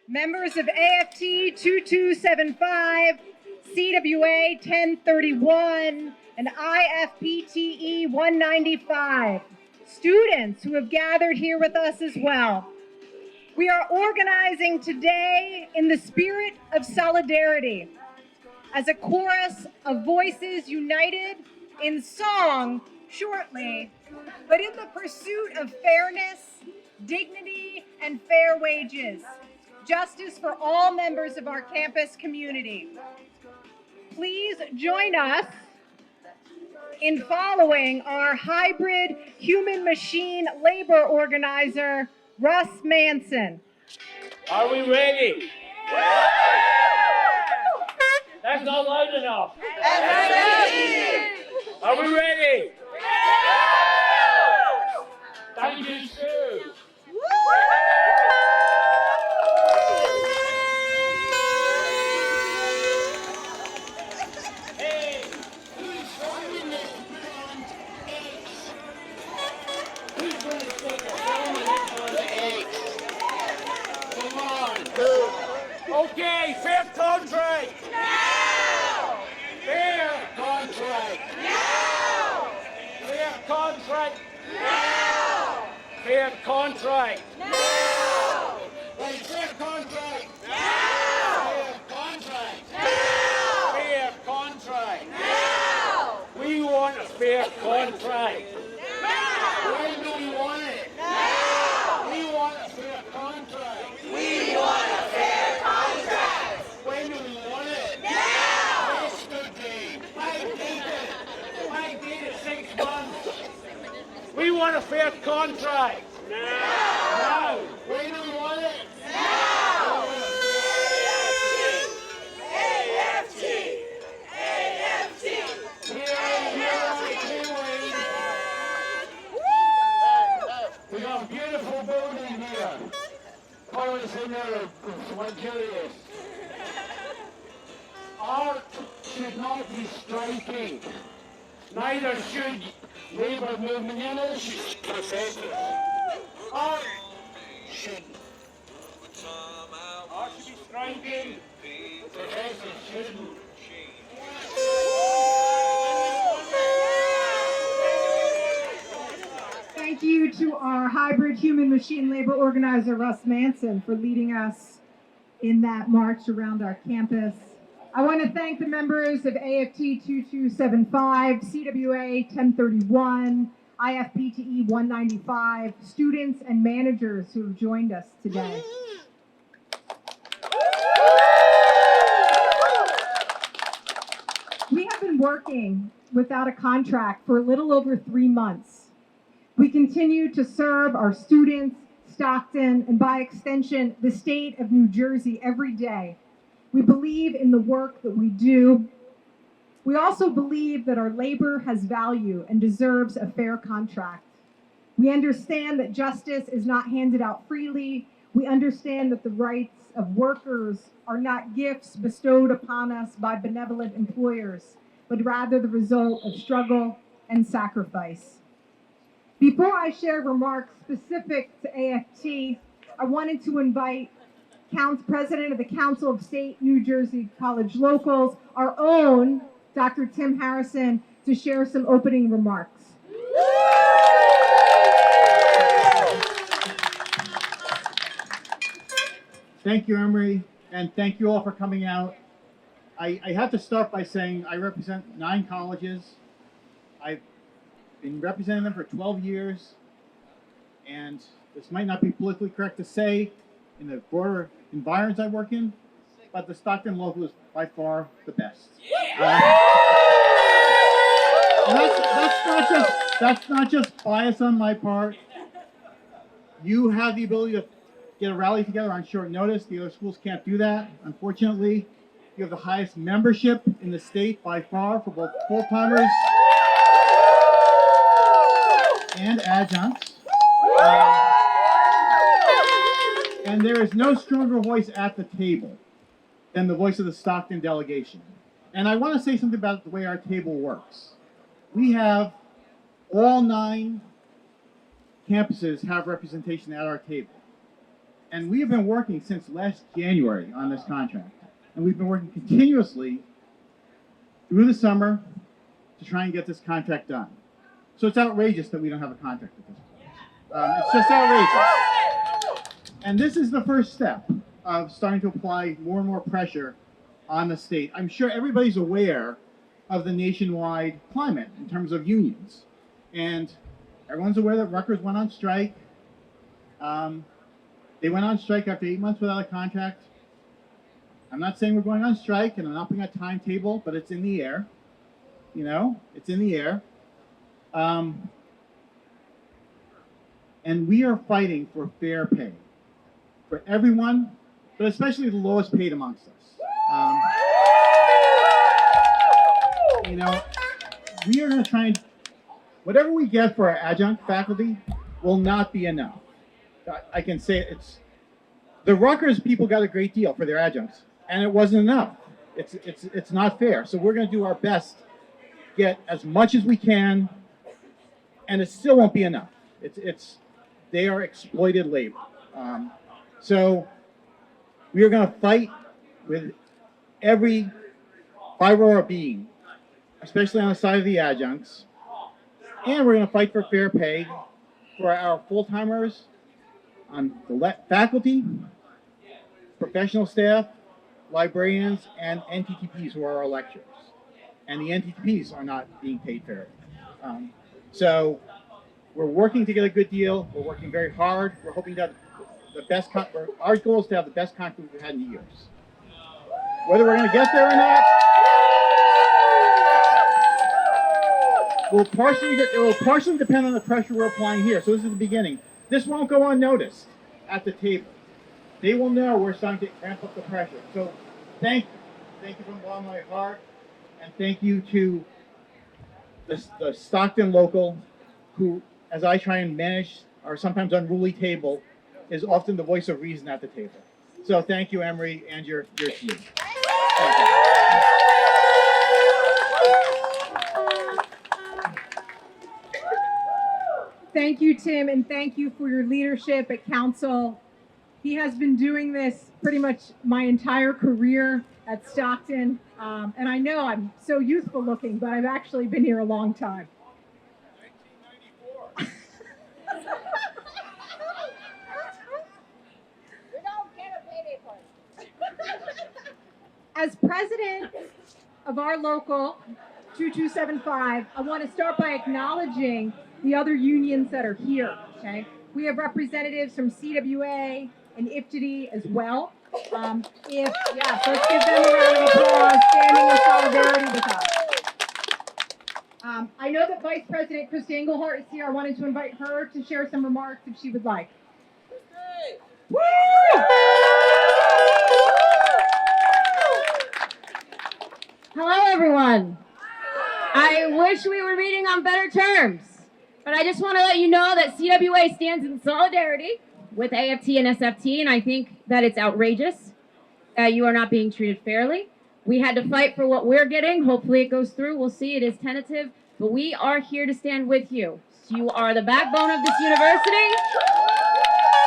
members of AFT 2275, CWA 1031, and IFPTE 195, students who have gathered here with us as well. We are organizing today in the spirit of solidarity, as a chorus of voices united in song shortly, but in the pursuit of fairness, dignity, and fair wages, justice for all members of our campus community. Please join us in following our hybrid human-machine labor organizer, Russ Manson. Are we ready? Yeah. That's not loud enough. Are we ready? Yeah. Thank you, Sue. Hey, who's going to eggs? Who's going to take a moment on the eggs? Come on. Okay, fair contract. No! Fair contract. No! Fair contract. No! Fair contract. No! Right, fair contract. No! Fair contract. No! Fair contract. No! We want a fair contract. No! When do we want it? No! We want a fair contract. We want a fair contract. When do we want it? Now! Yesterday. I did it 6 months. We want a fair contract. Now! When do we want it? Now! AFT! AFT! We got a beautiful building here. Colors in there, it's luxurious. Art should not be striking. Neither should labor movement units, professors. Art should be striking. Professors shouldn't. Thank you to our hybrid human-machine labor organizer, Russ Manson, for leading us in that march around our campus. I want to thank the members of AFT 2275, CWA 1031, IFPTE 195, students and managers who have joined us today. We have been working without a contract for a little over 3 months. We continue to serve our students, Stockton, and by extension, the state of New Jersey every day. We believe in the work that we do. We also believe that our labor has value and deserves a fair contract. We understand that justice is not handed out freely. We understand that the rights of workers are not gifts bestowed upon us by benevolent employers, but rather the result of struggle and sacrifice. Before I share remarks specific to AFT, I wanted to invite President of the Council of State New Jersey College Locals, our own Dr. Tim Haresign, to share some opening remarks. Thank you, Emari, and thank you all for coming out. I have to start by saying I represent 9 colleges. I've been representing them for 12 years, and this might not be politically correct to say in the broader environments I work in, but the Stockton local is by far the best. That's not just bias on my part. You have the ability to get a rally together on short notice. The other schools can't do that, unfortunately. You have the highest membership in the state by far for both full-timers and adjuncts. And there is no stronger voice at the table than the voice of the Stockton delegation. And I want to say something about the way our table works. We have all 9 campuses have representation at our table. And we have been working since last January on this contract. And we've been working continuously through the summer to try and get this contract done. So it's outrageous that we don't have a contract at this point. It's just outrageous. And this is the first step of starting to apply more and more pressure on the state. I'm sure everybody's aware of the nationwide climate in terms of unions. And everyone's aware that Rutgers went on strike. They went on strike after 8 months without a contract. I'm not saying we're going on strike, and I'm not putting a timetable, but it's in the air. You know, it's in the air. And we are fighting for fair pay for everyone, but especially the lowest paid amongst us. You know, we are going to try and, whatever we get for our adjunct faculty will not be enough. I can say it's, the Rutgers people got a great deal for their adjuncts, and it wasn't enough. It's not fair. So we're going to do our best, get as much as we can, and it still won't be enough. They are exploited labor. So we are going to fight with every fiber of our being, especially on the side of the adjuncts, and we're going to fight for fair pay for our full-timers, on the faculty, professional staff, librarians, and NTTPs who are our lecturers. And the NTTPs are not being paid fairly. So we're working to get a good deal. We're working very hard. We're hoping to have the best, our goal is to have the best contract we've had in years. Whether we're going to get there or not, it will partially depend on the pressure we're applying here. So this is the beginning. This won't go unnoticed at the table. They will know we're starting to ramp up the pressure. So thank you. Thank you from the bottom of my heart. And thank you to the Stockton local, who, as I try and manage our sometimes unruly table, is often the voice of reason at the table. So thank you, Emari, and your team. Thank you. Thank you, Tim, and thank you for your leadership at council. He has been doing this pretty much my entire career at Stockton. And I know I'm so youthful looking, but I've actually been here a long time. 1994. You don't get a payday for it. As president of our local 2275, I want to start by acknowledging the other unions that are here, okay? We have representatives from CWA and IFPTE as well. Let's give them a round of applause, standing in solidarity with us. I know that Vice President Christy Engelhardt is here. I wanted to invite her to share some remarks if she would like. Woo! Hello, everyone. I wish we were meeting on better terms, but I just want to let you know that CWA stands in solidarity with AFT and SFT, and I think that it's outrageous that you are not being treated fairly. We had to fight for what we're getting. Hopefully it goes through. We'll see. It is tentative, but we are here to stand with you. You are the backbone of this university.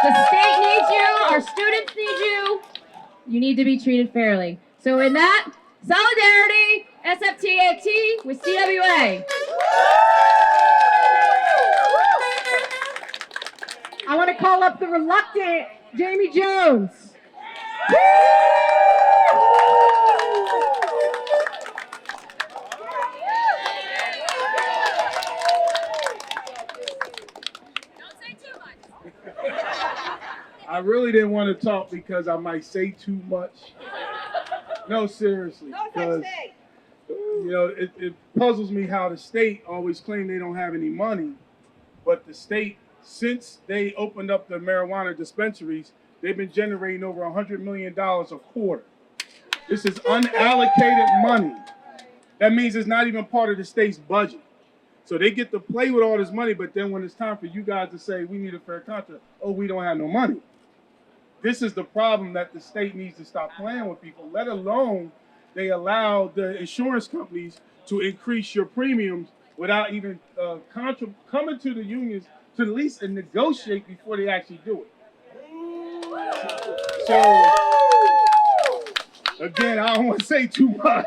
The state needs you. Our students need you. You need to be treated fairly. So in that, solidarity, SFT with CWA. I want to call up the reluctant Jamie Jones. I really didn't want to talk because I might say too much. No, seriously. Because, you know, it puzzles me how the state always claim they don't have any money, but the state, since they opened up the marijuana dispensaries, they've been generating over $100 million a quarter. This is unallocated money. That means it's not even part of the state's budget. So they get to play with all this money, but then when it's time for you guys to say, we need a fair contract, oh, we don't have no money. This is the problem that the state needs to stop playing with people, let alone they allow the insurance companies to increase your premiums without even coming to the unions to at least negotiate before they actually do it. So, again, I don't want to say too much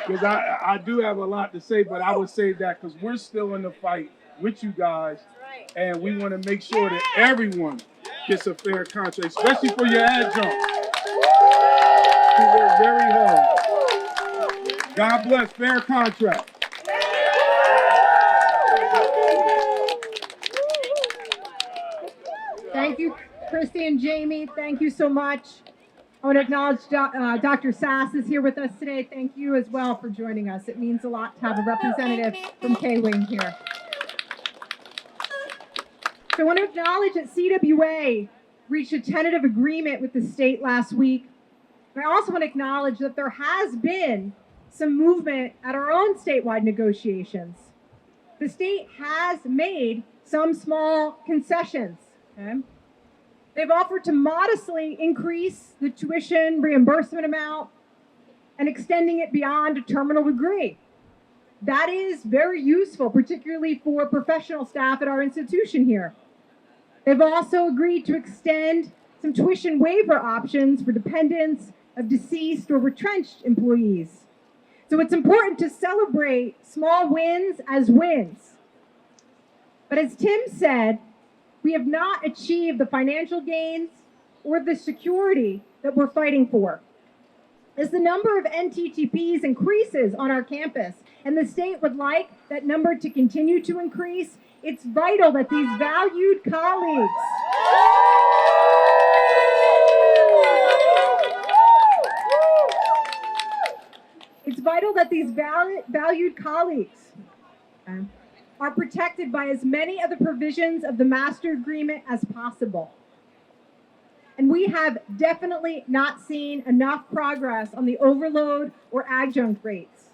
because I do have a lot to say, but I would save that because we're still in the fight with you guys, and we want to make sure that everyone gets a fair contract, especially for your adjuncts. We work very hard. God bless, fair contract. Thank you, Christy and Jamie. Thank you so much. I want to acknowledge Dr. Sass is here with us today. Thank you as well for joining us. It means a lot to have a representative from K-Wing here. So I want to acknowledge that CWA reached a tentative agreement with the state last week. And I also want to acknowledge that there has been some movement at our own statewide negotiations. The state has made some small concessions. Okay? They've offered to modestly increase the tuition reimbursement amount and extending it beyond a terminal degree. That is very useful, particularly for professional staff at our institution here. They've also agreed to extend some tuition waiver options for dependents of deceased or retrenched employees. So it's important to celebrate small wins as wins. But as Tim said, we have not achieved the financial gains or the security that we're fighting for. As the number of NTTPs increases on our campus, and the state would like that number to continue to increase, it's vital that these valued colleagues are protected by as many of the provisions of the master agreement as possible. And we have definitely not seen enough progress on the overload or adjunct rates.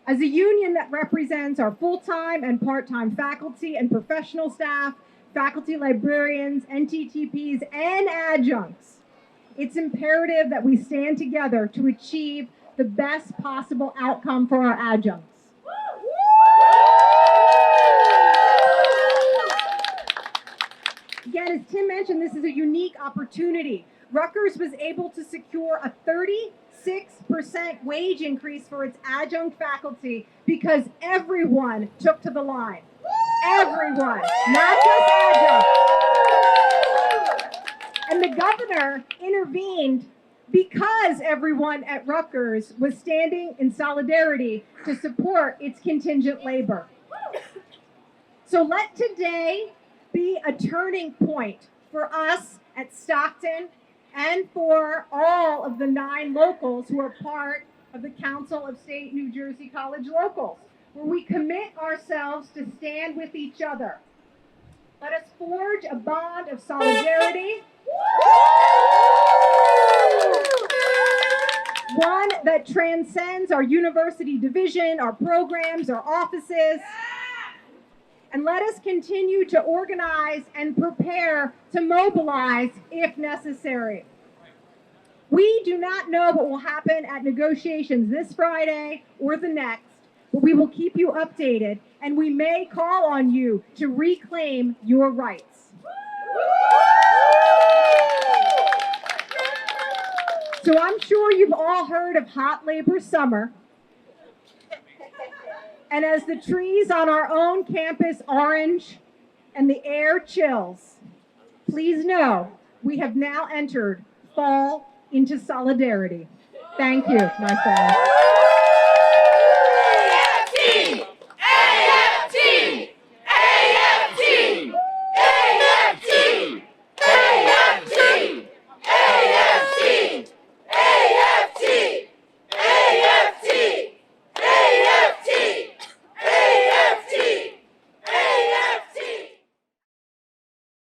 As a union that represents our full-time and part-time faculty and professional staff, faculty librarians, NTTPs, and adjuncts, it's imperative that we stand together to achieve the best possible outcome for our adjuncts. Again, as Tim mentioned, this is a unique opportunity. Rutgers was able to secure a 36% wage increase for its adjunct faculty because everyone took to the line. Everyone, not just adjuncts. And the governor intervened because everyone at Rutgers was standing in solidarity to support its contingent labor. So let today be a turning point for us at Stockton and for all of the 9 locals who are part of the Council of State New Jersey College Locals, where we commit ourselves to stand with each other. Let us forge a bond of solidarity, one that transcends our university division, our programs, our offices. And let us continue to organize and prepare to mobilize if necessary. We do not know what will happen at negotiations this Friday or the next, but we will keep you updated, and we may call on you to reclaim your rights. So I'm sure you've all heard of hot labor summer. And as the trees on our own campus orange and the air chills, please know we have now entered fall into solidarity. Thank you, my friends.